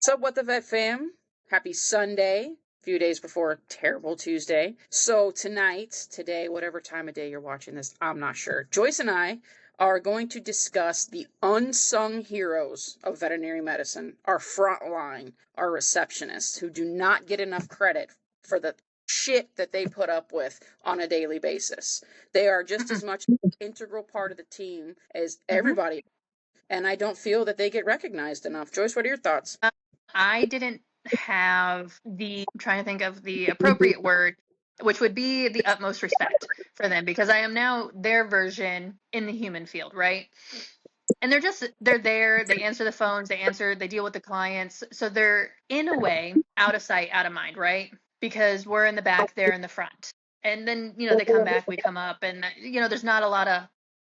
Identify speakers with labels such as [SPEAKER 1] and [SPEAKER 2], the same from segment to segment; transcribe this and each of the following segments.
[SPEAKER 1] What's up, What the Vet fam? Happy Sunday. A few days before a terrible Tuesday. So today, whatever time of day you're watching this, I'm not sure. Joyce and I are going to discuss the unsung heroes of veterinary medicine, our front line, our receptionists, who do not get enough credit for the shit that they put up with on a daily basis. They are just as much an integral part of the team as everybody. And I don't feel that they get recognized enough. Joyce, what are your thoughts?
[SPEAKER 2] I didn't have I'm trying to think of the appropriate word, which would be the utmost respect for them, because I am now their version in the human field, right? And they're there, they answer the phones, they deal with the clients. So they're in a way out of sight, out of mind, right? Because we're in the back, they're in the front. And then, they come back, we come up, and, there's not a lot of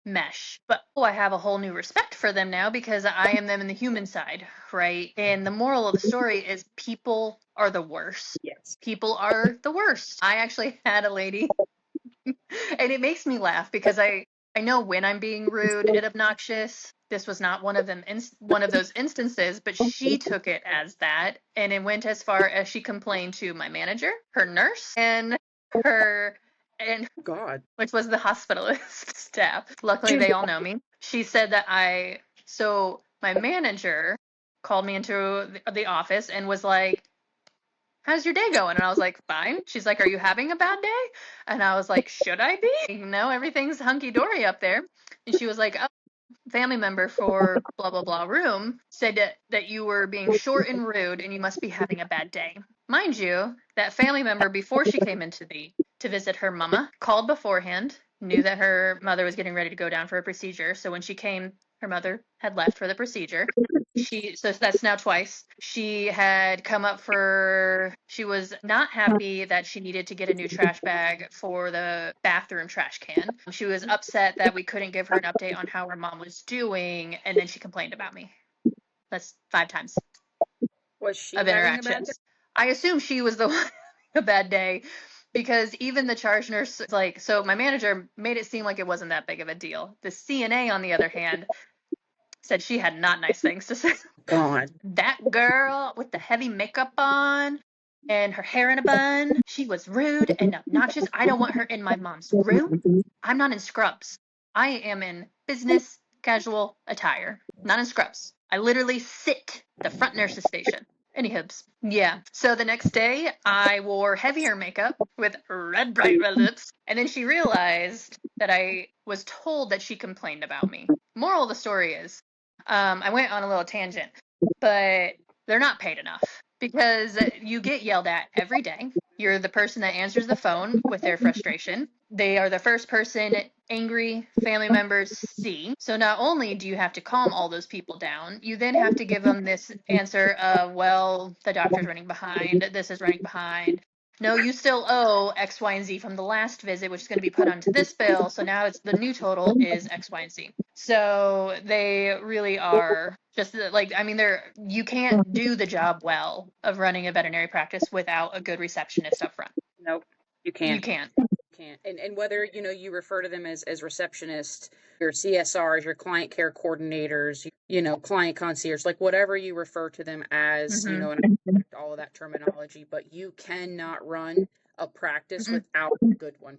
[SPEAKER 2] mesh. But I have a whole new respect for them now because I am them in the human side, right? And the moral of the story is people are the worst.
[SPEAKER 1] Yes.
[SPEAKER 2] People are the worst. I actually had a lady, and it makes me laugh because I know when I'm being rude and obnoxious. This was not one of those instances, but she took it as that, and it went as far as she complained to my manager, her nurse, and
[SPEAKER 1] God.
[SPEAKER 2] which was the hospitalist staff. Luckily, they all know me. She said that my manager called me into the office and was like, "How's your day going?" And I was like, "Fine." She's like, "Are you having a bad day?" And I was like, "Should I be? No, everything's hunky-dory up there." And she was like, "Oh, family member for blah, blah, blah room said that you were being short and rude and you must be having a bad day." Mind you, that family member, before she came to visit her mama, called beforehand, knew that her mother was getting ready to go down for a procedure. So when she came, her mother had left for the procedure. So that's now twice. She had come up she was not happy that she needed to get a new trash bag for the bathroom trash can. She was upset that we couldn't give her an update on how her mom was doing, and then she complained about me. That's 5 times
[SPEAKER 1] Was she
[SPEAKER 2] of
[SPEAKER 1] having a bad day?
[SPEAKER 2] interactions. I assume she was the one having a bad day, because even the charge nurse, so my manager made it seem like it wasn't that big of a deal. The CNA, on the other hand, said she had not nice things to say.
[SPEAKER 1] God.
[SPEAKER 2] That girl with the heavy makeup on and her hair in a bun, she was rude and obnoxious. I don't want her in my mom's room. I'm not in scrubs. I am in business casual attire, not in scrubs. I literally sit at the front nurse's station. Any hibs. Yeah. So the next day, I wore heavier makeup with bright red lips. And then she realized that I was told that she complained about me. Moral of the story is, I went on a little tangent, but they're not paid enough because you get yelled at every day. You're the person that answers the phone with their frustration. They are the first person angry family members see. So not only do you have to calm all those people down, you then have to give them this answer of, well, the doctor's running behind, this is running behind. No, you still owe X, Y, and Z from the last visit, which is going to be put onto this bill. So now the new total is X, Y, and Z. So they really are just you can't do the job well of running a veterinary practice without a good receptionist up front.
[SPEAKER 1] Nope. You can't.
[SPEAKER 2] You can't.
[SPEAKER 1] And whether, you refer to them as receptionists, your CSRs, your client care coordinators, client concierge, like whatever you refer to them as, and I respect all of that terminology, but you cannot run a practice without a good one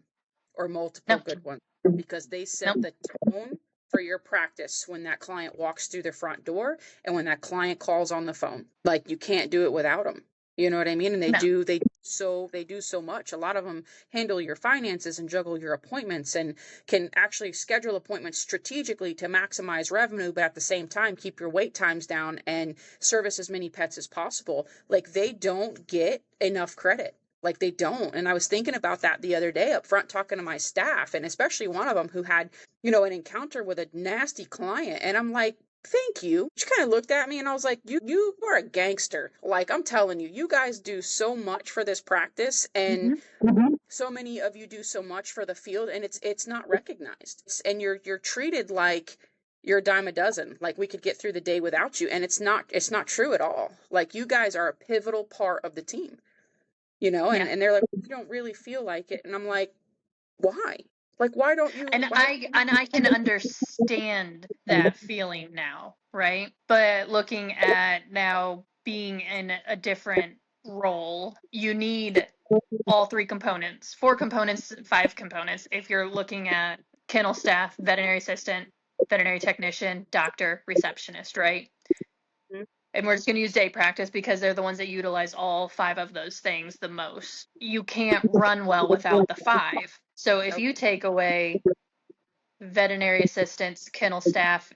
[SPEAKER 1] or multiple good ones, because they set the tone for your practice when that client walks through the front door and when that client calls on the phone. Like, you can't do it without them. You know what I mean? And they do so much. A lot of them handle your finances and juggle your appointments and can actually schedule appointments strategically to maximize revenue, but at the same time keep your wait times down and service as many pets as possible. Like, they don't get enough credit. Like, they don't. And I was thinking about that the other day up front, talking to my staff, and especially one of them who had, an encounter with a nasty client. And I'm like, thank you. She kind of looked at me and I was like, you are a gangster. Like, I'm telling you, you guys do so much for this practice, and so many of you do so much for the field, and it's not recognized. And you're treated like you're a dime a dozen. Like, we could get through the day without you. And it's not true at all. Like, you guys are a pivotal part of the team, and they're like, we don't really feel like it. And I'm like, why? Like, why don't you?
[SPEAKER 2] And I can understand that feeling now, right? But looking at now being in a different role, you need all 3 components, 4 components, 5 components. If you're looking at kennel staff, veterinary assistant, veterinary technician, doctor, receptionist, right?
[SPEAKER 1] Mhm.
[SPEAKER 2] And we're just going to use day practice because they're the ones that utilize all 5 of those things the most. You can't run well without the 5. So if you take away veterinary assistants, kennel staff,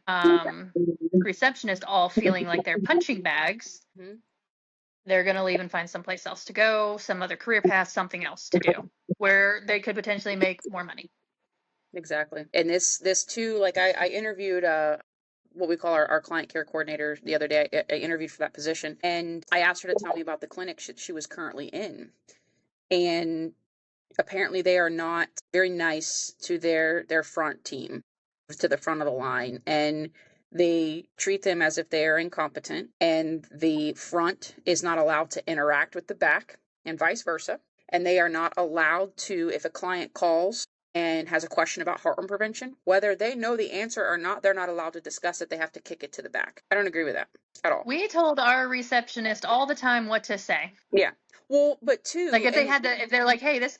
[SPEAKER 2] receptionist all feeling like they're punching bags,
[SPEAKER 1] Mhm.
[SPEAKER 2] they're going to leave and find someplace else to go, some other career path, something else to do where they could potentially make more money.
[SPEAKER 1] Exactly. And this too, like I interviewed what we call our client care coordinator the other day. I interviewed for that position, and I asked her to tell me about the clinic she was currently in. And apparently they are not very nice to their front team, to the front of the line, and they treat them as if they are incompetent, and the front is not allowed to interact with the back and vice versa. And they are not allowed to, if a client calls and has a question about heartworm prevention, whether they know the answer or not, they're not allowed to discuss it. They have to kick it to the back. I don't agree with that at all.
[SPEAKER 2] We told our receptionist all the time what to say.
[SPEAKER 1] Yeah. Well, but too,
[SPEAKER 2] Like if they're like, hey, this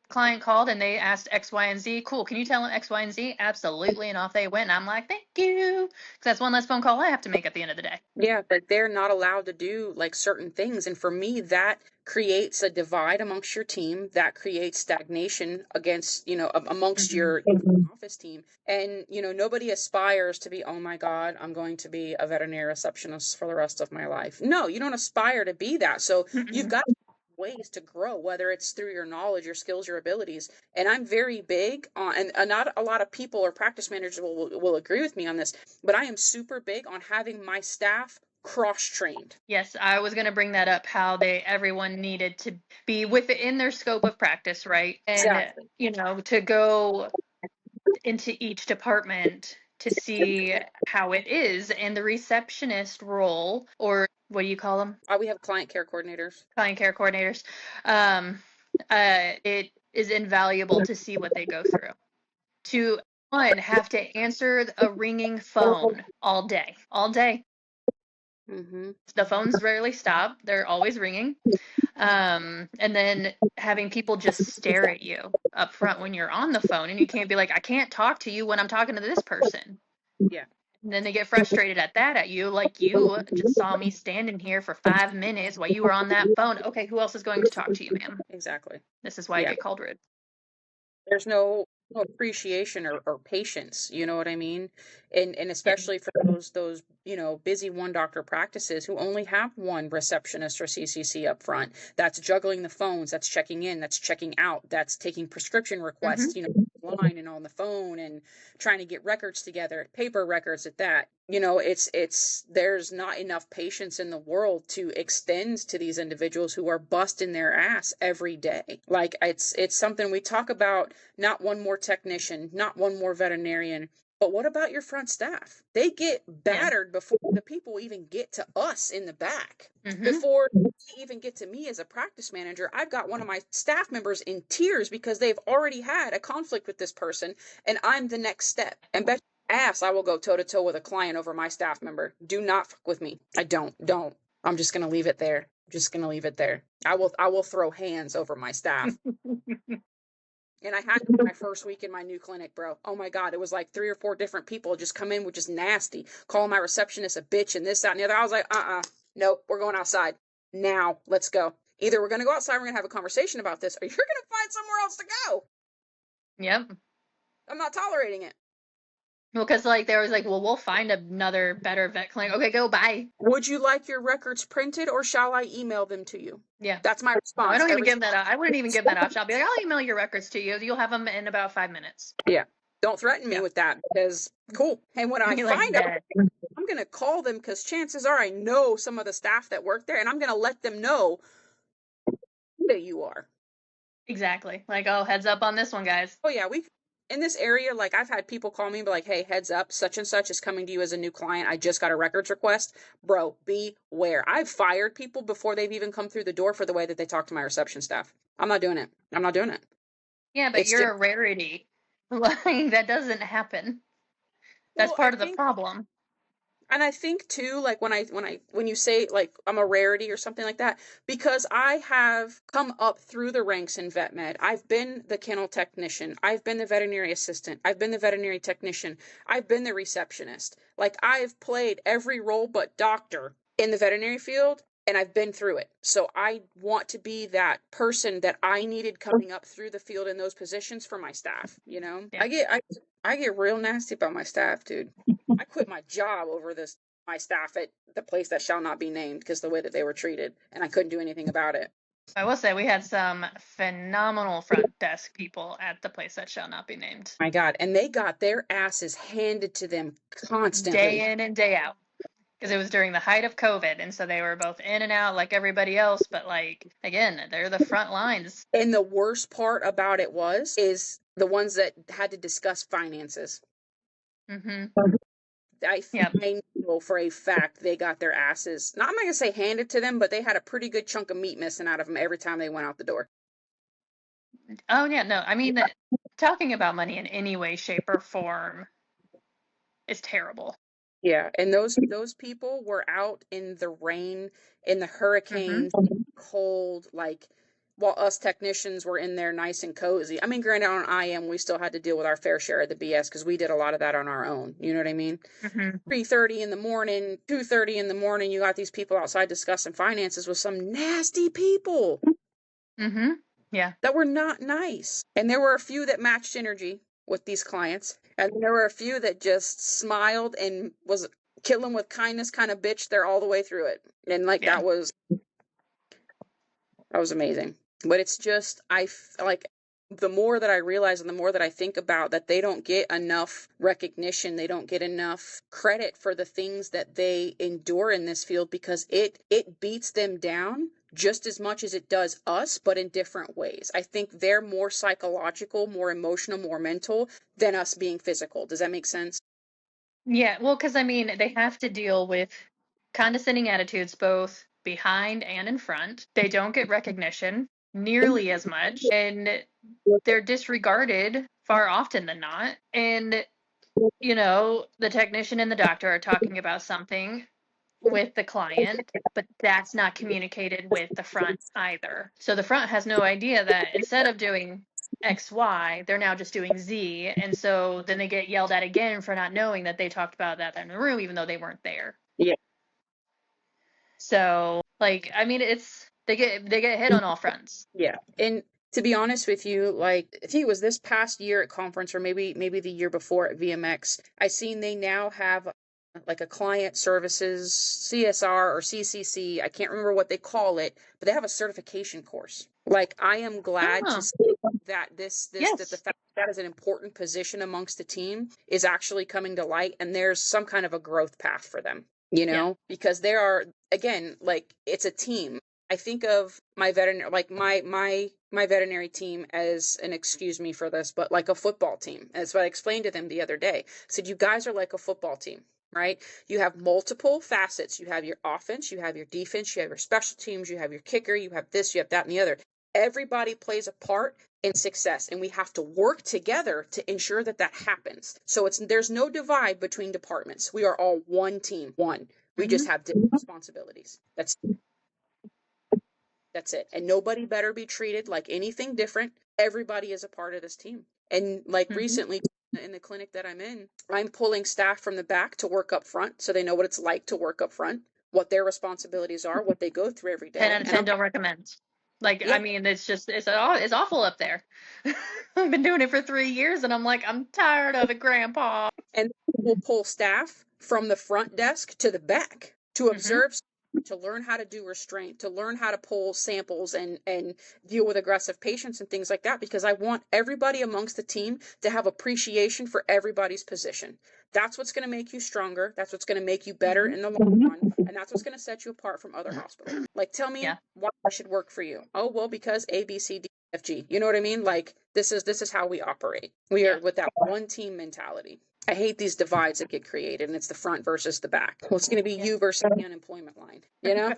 [SPEAKER 2] client called and they asked X, Y, and Z, cool, can you tell them X, Y, and Z? Absolutely. And off they went. And I'm like, thank you. Because that's one less phone call I have to make at the end of the day.
[SPEAKER 1] Yeah, but they're not allowed to do like certain things. And for me, that creates a divide amongst your team. That creates stagnation against, amongst your office team. And, nobody aspires to be, oh my God, I'm going to be a veterinary receptionist for the rest of my life. No, you don't aspire to be that. So you've got ways to grow, whether it's through your knowledge, your skills, your abilities. And I'm very big on, and not a lot of people or practice managers will agree with me on this, but I am super big on having my staff cross-trained.
[SPEAKER 2] Yes, I was going to bring that up, how everyone needed to be within their scope of practice, right? And,
[SPEAKER 1] Exactly.
[SPEAKER 2] To go into each department to see how it is. And the receptionist role, or what do you call them?
[SPEAKER 1] We have client care coordinators.
[SPEAKER 2] Client care coordinators. It is invaluable to see what they go through. To have to answer a ringing phone all day.
[SPEAKER 1] Mm-hmm.
[SPEAKER 2] The phones rarely stop. They're always ringing. And then having people just stare at you up front when you're on the phone, and you can't be like, I can't talk to you when I'm talking to this person.
[SPEAKER 1] Yeah.
[SPEAKER 2] And then they get frustrated at you, like, you just saw me standing here for 5 minutes while you were on that phone. Okay, who else is going to talk to you, ma'am?
[SPEAKER 1] Exactly.
[SPEAKER 2] This is why I get called rude.
[SPEAKER 1] There's no appreciation or patience, you know what I mean? And especially for those busy one doctor practices who only have one receptionist or CCC up front, that's juggling the phones, that's checking in, that's checking out, that's taking prescription requests, online and on the phone, and trying to get records together, paper records at that. It's there's not enough patience in the world to extend to these individuals who are busting their ass every day. Like it's something we talk about, not one more technician, not one more veterinarian, but what about your front staff? They get battered before the people even get to us in the back. Before they even get to me as a practice manager, I've got one of my staff members in tears because they've already had a conflict with this person, and I'm the next step. And bet ass I will go toe to toe with a client over my staff member. Do not fuck with me. I don't. I'm just gonna leave it there. I will throw hands over my staff. And I had my first week in my new clinic, bro. Oh my God. It was like 3 or 4 different people just come in with just nasty, calling my receptionist a bitch and this, that, and the other. I was like, nope, we're going outside. Now, let's go. Either we're going to go outside, we're going to have a conversation about this, or you're going to find somewhere else to go.
[SPEAKER 2] Yep.
[SPEAKER 1] I'm not tolerating it.
[SPEAKER 2] Well, because they was like, well, we'll find another better vet clinic. Okay, go, bye.
[SPEAKER 1] Would you like your records printed, or shall I email them to you?
[SPEAKER 2] Yeah.
[SPEAKER 1] That's my response.
[SPEAKER 2] No, I don't even give that. I wouldn't even give that option. I'll be like, I'll email your records to you. You'll have them in about 5 minutes.
[SPEAKER 1] Yeah. Don't threaten me with that, because cool. And when I find out, I'm going to call them, because chances are I know some of the staff that work there, and I'm going to let them know that you are.
[SPEAKER 2] Exactly. Like, oh, heads up on this one, guys.
[SPEAKER 1] Oh yeah, in this area, like I've had people call me and be like, hey, heads up, such and such is coming to you as a new client. I just got a records request. Bro, beware. I've fired people before they've even come through the door for the way that they talk to my reception staff. I'm not doing it.
[SPEAKER 2] Yeah, but you're a rarity. Like, that doesn't happen. That's part of the problem.
[SPEAKER 1] And I think too, like when you say like I'm a rarity or something like that, because I have come up through the ranks in vet med. I've been the kennel technician. I've been the veterinary assistant. I've been the veterinary technician. I've been the receptionist. Like I've played every role but doctor in the veterinary field, and I've been through it. So I want to be that person that I needed coming up through the field in those positions for my staff, you know?
[SPEAKER 2] Yeah.
[SPEAKER 1] I get real nasty about my staff, dude. I quit my job over my staff at the place that shall not be named because the way that they were treated, and I couldn't do anything about it.
[SPEAKER 2] I will say we had some phenomenal front desk people at the place that shall not be named.
[SPEAKER 1] My God, and they got their asses handed to them constantly.
[SPEAKER 2] Day in and day out. Because it was during the height of COVID, and so they were both in and out like everybody else, but like, again, they're the front lines.
[SPEAKER 1] And the worst part about it is the ones that had to discuss finances.
[SPEAKER 2] Mm-hmm.
[SPEAKER 1] I know for a fact they got their asses, I'm not going to say handed to them, but they had a pretty good chunk of meat missing out of them every time they went out the door.
[SPEAKER 2] Oh, yeah, no, I mean, talking about money in any way, shape, or form is terrible.
[SPEAKER 1] Yeah, and those people were out in the rain, in the hurricanes, cold, like while us technicians were in there nice and cozy. I mean, granted, on IM, we still had to deal with our fair share of the BS because we did a lot of that on our own. You know what I mean? 3:30 in the morning, 2:30 in the morning, you got these people outside discussing finances with some nasty people.
[SPEAKER 2] Yeah.
[SPEAKER 1] That were not nice. And there were a few that matched energy with these clients. And there were a few that just smiled and was killing with kindness kind of bitch there all the way through it. And like that was amazing. But it's just like the more that I realize and the more that I think about that they don't get enough recognition, they don't get enough credit for the things that they endure in this field because it beats them down just as much as it does us, but in different ways. I think they're more psychological, more emotional, more mental than us being physical. Does that make sense?
[SPEAKER 2] Yeah, well, because I mean, they have to deal with condescending attitudes both behind and in front. They don't get recognition nearly as much, and they're disregarded far often than not. And, you know, the technician and the doctor are talking about something with the client, but that's not communicated with the front either. So the front has no idea that instead of doing XY, they're now just doing Z. And so then they get yelled at again for not knowing that they talked about that in the room, even though they weren't there.
[SPEAKER 1] Yeah.
[SPEAKER 2] So, like, I mean, they get hit on all fronts.
[SPEAKER 1] Yeah. And to be honest with you, like I think it was this past year at conference or maybe the year before at VMX, I seen they now have like a client services CSR or CCC. I can't remember what they call it, but they have a certification course. Like I am glad to see that that the fact that is an important position amongst the team is actually coming to light and there's some kind of a growth path for them, you know, because there are, again, like it's a team. I think of my veterinary, like my veterinary team as, and excuse me for this, but like a football team. That's what I explained to them the other day. I said, you guys are like a football team, right? You have multiple facets. You have your offense, you have your defense, you have your special teams, you have your kicker, you have this, you have that, and the other. Everybody plays a part in success, and we have to work together to ensure that that happens. So there's no divide between departments. We are all one team, one. We just have different responsibilities. That's it. And nobody better be treated like anything different. Everybody is a part of this team. And like recently in the clinic that I'm in, I'm pulling staff from the back to work up front so they know what it's like to work up front, what their responsibilities are, what they go through every day.
[SPEAKER 2] 10 out of 10 don't recommend. Like, I mean, it's awful up there. I've been doing it for 3 years and I'm like, I'm tired of it, Grandpa.
[SPEAKER 1] And we'll pull staff from the front desk to the back to observe, to learn how to do restraint, to learn how to pull samples and deal with aggressive patients and things like that, because I want everybody amongst the team to have appreciation for everybody's position. That's what's going to make you stronger. That's what's going to make you better in the long run. And that's what's going to set you apart from other hospitals. Like, tell me why I should work for you. Oh, well, because A, B, C, D, F, G. You know what I mean? Like, this is how we operate. We are with that one team mentality. I hate these divides that get created, and it's the front versus the back. Well, it's going to be you versus the unemployment line, you know?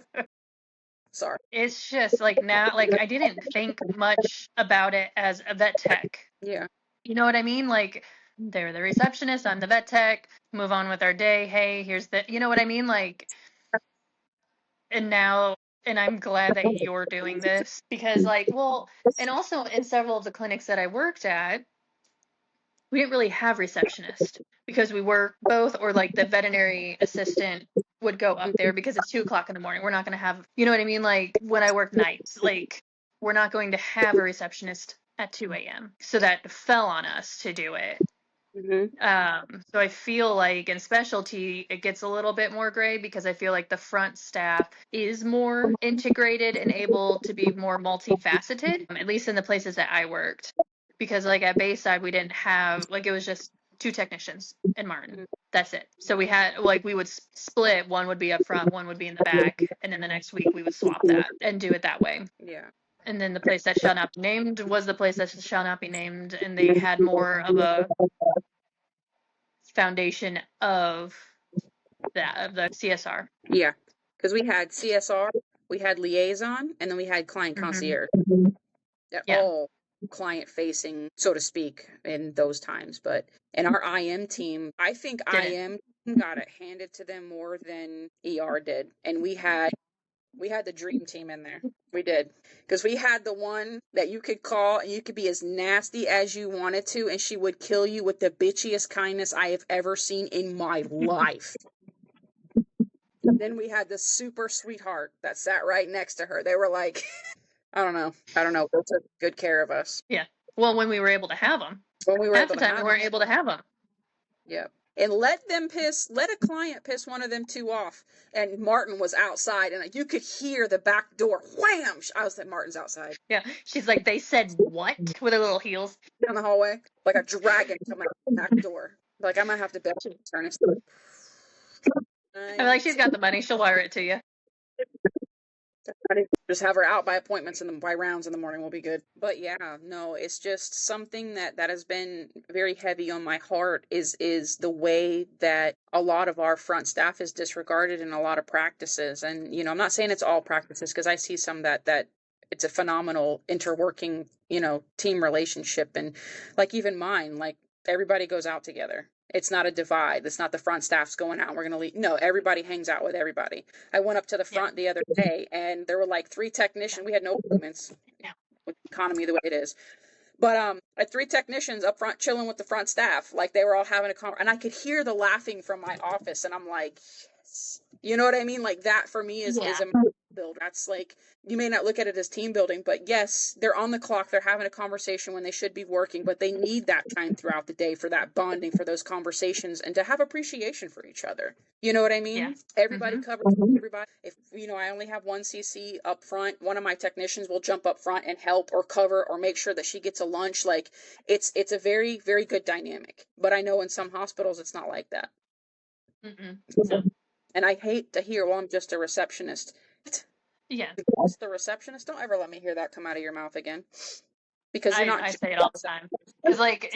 [SPEAKER 1] Sorry.
[SPEAKER 2] It's just like now, like I didn't think much about it as a vet tech.
[SPEAKER 1] Yeah.
[SPEAKER 2] You know what I mean? Like they're the receptionist, I'm the vet tech, move on with our day. Hey, here's the, you know what I mean? Like, and now, and I'm glad that you're doing this because, like, well, and also in several of the clinics that I worked at, we didn't really have receptionist because we work both, or like the veterinary assistant would go up there because it's 2 o'clock in the morning. We're not going to have, you know what I mean? Like when I work nights, like we're not going to have a receptionist at 2 a.m. So that fell on us to do it. So I feel like in specialty, it gets a little bit more gray because I feel like the front staff is more integrated and able to be more multifaceted, at least in the places that I worked. Because like at Bayside, we didn't have, like it was just 2 technicians in Martin. That's it. So we had, like, we would split. One would be up front, one would be in the back. And then the next week we would swap that and do it that way.
[SPEAKER 1] Yeah.
[SPEAKER 2] And then the place that shall not be named was the place that shall not be named. And they had more of a foundation of that, of the CSR.
[SPEAKER 1] Yeah. Because we had CSR, we had liaison, and then we had client concierge. That all client facing, so to speak, in those times. But in our IM team, I think IM got it handed to them more than ER did. And we had the dream team in there. We did. Because we had the one that you could call and you could be as nasty as you wanted to, and she would kill you with the bitchiest kindness I have ever seen in my life. Then we had this super sweetheart that sat right next to her. They were like, I don't know. They took good care of us.
[SPEAKER 2] Yeah. Well, when we were able to have them.
[SPEAKER 1] When we were
[SPEAKER 2] half the time we weren't able to have them.
[SPEAKER 1] Yep. And let a client piss one of them two off. And Martin was outside, and you could hear the back door wham. I was like, Martin's outside.
[SPEAKER 2] Yeah. She's like, they said what? With her little heels
[SPEAKER 1] down the hallway, like a dragon coming out the back door. Like I might have to bet turn it.
[SPEAKER 2] I'm like, she's got the money. She'll wire it to you.
[SPEAKER 1] Just have her out by appointments and by rounds in the morning. We'll be good. But yeah, no, it's just something that has been very heavy on my heart is the way that a lot of our front staff is disregarded in a lot of practices. And, I'm not saying it's all practices because I see some that it's a phenomenal interworking, team relationship. And like even mine, like everybody goes out together. It's not a divide. It's not the front staff's going out and we're going to leave. No, everybody hangs out with everybody. I went up to the front the other day and there were like 3 technicians. We had no appointments with the economy the way it is. But I had 3 technicians up front chilling with the front staff. Like they were all having a conversation. And I could hear the laughing from my office. And I'm like, yes. You know what I mean? Like that for me is a build. That's like, you may not look at it as team building, but yes, they're on the clock. They're having a conversation when they should be working, but they need that time throughout the day for that bonding, for those conversations, and to have appreciation for each other. You know what I mean?
[SPEAKER 2] Yeah.
[SPEAKER 1] Everybody covers everybody. If, I only have one CC up front, one of my technicians will jump up front and help or cover or make sure that she gets a lunch. Like it's a very, very good dynamic. But I know in some hospitals, it's not like that.
[SPEAKER 2] No.
[SPEAKER 1] And I hate to hear, well, I'm just a receptionist.
[SPEAKER 2] Yeah.
[SPEAKER 1] The receptionist, don't ever let me hear that come out of your mouth again. Because you're not.
[SPEAKER 2] I say it all the time. Because like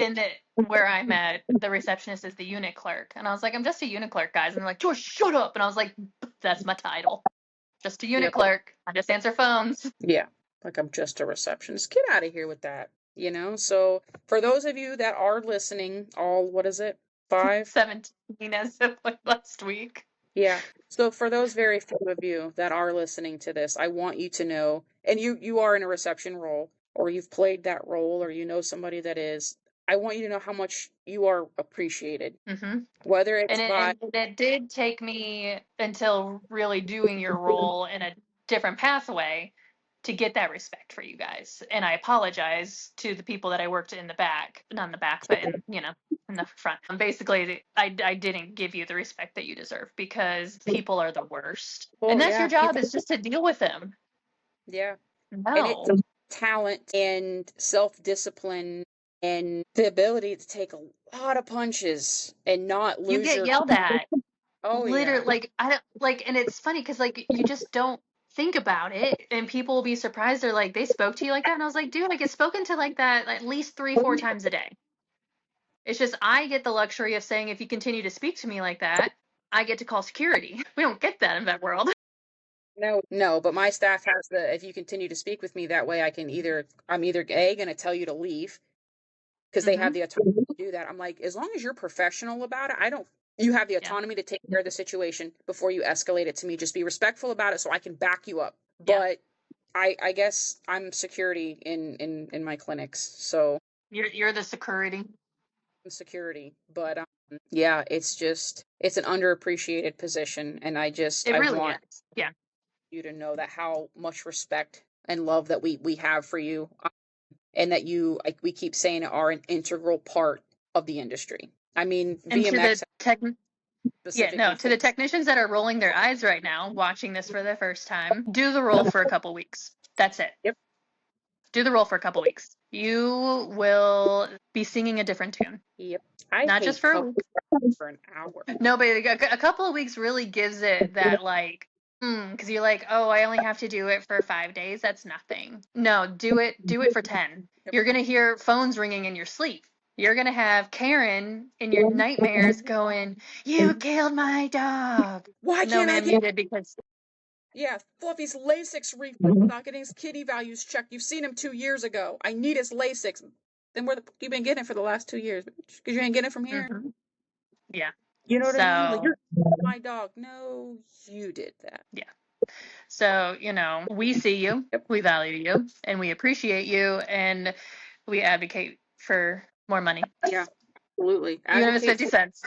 [SPEAKER 2] where I'm at, the receptionist is the unit clerk. And I was like, I'm just a unit clerk, guys. And they're like, George, shut up. And I was like, that's my title. Just a unit clerk. I just answer phones.
[SPEAKER 1] Yeah. Like I'm just a receptionist. Get out of here with that. So for those of you that are listening, what is it?
[SPEAKER 2] 17 as of last week.
[SPEAKER 1] Yeah. So for those very few of you that are listening to this, I want you to know, and you are in a reception role, or you've played that role, or you know somebody that is, I want you to know how much you are appreciated. Whether it's
[SPEAKER 2] and it did take me until really doing your role in a different pathway to get that respect for you guys. And I apologize to the people that I worked in the back, not in the back, but in the front. Basically, I didn't give you the respect that you deserve because people are the worst. And that's your job, is just to deal with them.
[SPEAKER 1] Yeah.
[SPEAKER 2] No.
[SPEAKER 1] And it's talent and self-discipline and the ability to take a lot of punches and not lose.
[SPEAKER 2] You get yelled at.
[SPEAKER 1] Oh,
[SPEAKER 2] literally, I don't and it's funny because you just don't think about it, and people will be surprised. They're like, they spoke to you like that, and I was like, dude, I get spoken to like that at least 3-4 times a day. It's just I get the luxury of saying, if you continue to speak to me like that, I get to call security. We don't get that in that world.
[SPEAKER 1] No, but my staff has if you continue to speak with me that way, I'm either A, going to tell you to leave, because they have the autonomy to do that. I'm like, as long as you're professional about it, you have the autonomy to take care of the situation before you escalate it to me. Just be respectful about it so I can back you up. But I guess I'm security in my clinics, so
[SPEAKER 2] You're the security.
[SPEAKER 1] Security. But yeah, it's an underappreciated position, and I
[SPEAKER 2] really
[SPEAKER 1] want
[SPEAKER 2] is. Yeah.
[SPEAKER 1] you to know that how much respect and love that we have for you, and that you, like we keep saying, are an integral part of the industry. I mean,
[SPEAKER 2] And
[SPEAKER 1] VMX
[SPEAKER 2] to the technicians that are rolling their eyes right now, watching this for the first time, do the role for a couple weeks. That's it.
[SPEAKER 1] Yep.
[SPEAKER 2] Do the role for a couple weeks. You will be singing a different tune.
[SPEAKER 1] Yep.
[SPEAKER 2] Not just for a week.
[SPEAKER 1] For an hour.
[SPEAKER 2] No, but a couple of weeks really gives it that, like, because you're like, oh, I only have to do it for 5 days. That's nothing. No, do it for 10.
[SPEAKER 1] Yep.
[SPEAKER 2] You're going to hear phones ringing in your sleep. You're going to have Karen in your nightmares going, you killed my dog.
[SPEAKER 1] Why
[SPEAKER 2] No,
[SPEAKER 1] can't I
[SPEAKER 2] ma'am, you did because...
[SPEAKER 1] Yeah, Fluffy's LASIX refund without getting his kitty values checked. You've seen him 2 years ago. I need his LASIX. Then where the fuck you been getting it for the last 2 years? Because you ain't getting it from here.
[SPEAKER 2] Yeah.
[SPEAKER 1] You know what I mean? Like, you're my dog. No, you did that.
[SPEAKER 2] Yeah. So, we see you, we value you, and we appreciate you, and we advocate for more money.
[SPEAKER 1] Yeah, absolutely.
[SPEAKER 2] Even if it's 50 cents.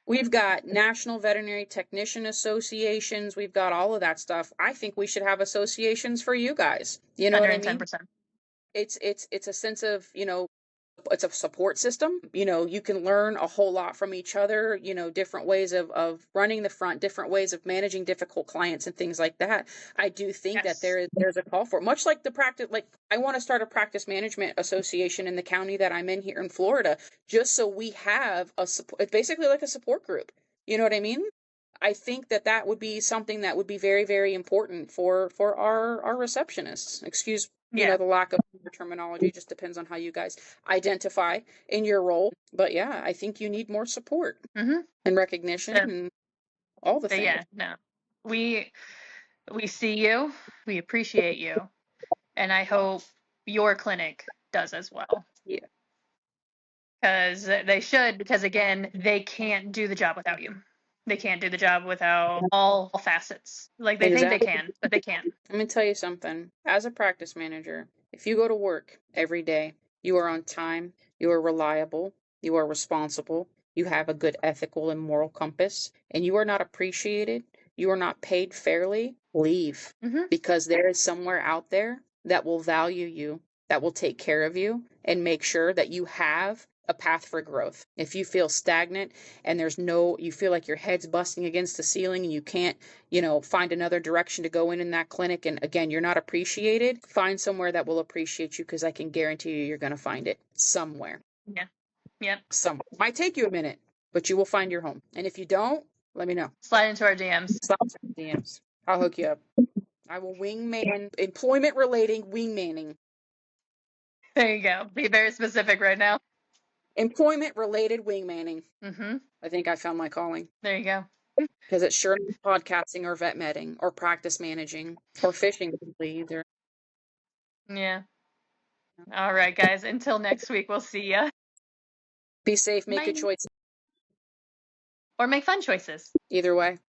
[SPEAKER 1] We've got National Veterinary Technician Associations. We've got all of that stuff. I think we should have associations for you guys. You know what I mean?
[SPEAKER 2] 110%.
[SPEAKER 1] It's a sense of, it's a support system. You can learn a whole lot from each other, different ways of running the front, different ways of managing difficult clients and things like that. I do think that there's a call for it. Much like the practice, like I want to start a practice management association in the county that I'm in here in Florida, just so we have it's basically like a support group. You know what I mean? I think that would be something that would be very, very important for our receptionists. Excuse the lack of terminology, just depends on how you guys identify in your role. But yeah, I think you need more support and recognition and all the things.
[SPEAKER 2] Yeah, no. We see you, we appreciate you, and I hope your clinic does as well.
[SPEAKER 1] Yeah.
[SPEAKER 2] Because they should, because again, they can't do the job without you. They can't do the job without all facets. Like, they think they can, but they can't.
[SPEAKER 1] Let me tell you something. As a practice manager, if you go to work every day, you are on time, you are reliable, you are responsible, you have a good ethical and moral compass, and you are not appreciated, you are not paid fairly, leave. Because there is somewhere out there that will value you, that will take care of you, and make sure that you have a path for growth. If you feel stagnant and you feel like your head's busting against the ceiling and you can't, find another direction to go in that clinic, and again, you're not appreciated, find somewhere that will appreciate you, because I can guarantee you're going to find it somewhere.
[SPEAKER 2] Yeah. Yep.
[SPEAKER 1] Somewhere. Might take you a minute, but you will find your home. And if you don't, let me know.
[SPEAKER 2] Slide into our DMs.
[SPEAKER 1] I'll hook you up. I will wingman, employment relating wingmanning.
[SPEAKER 2] There you go. Be very specific right now.
[SPEAKER 1] Employment related wingmanning. I think I found my calling.
[SPEAKER 2] There you go.
[SPEAKER 1] Because it's sure not podcasting or vet medding or practice managing or fishing either.
[SPEAKER 2] Yeah. All right, guys. Until next week, we'll see ya.
[SPEAKER 1] Be safe. Make good choices.
[SPEAKER 2] Or make fun choices.
[SPEAKER 1] Either way.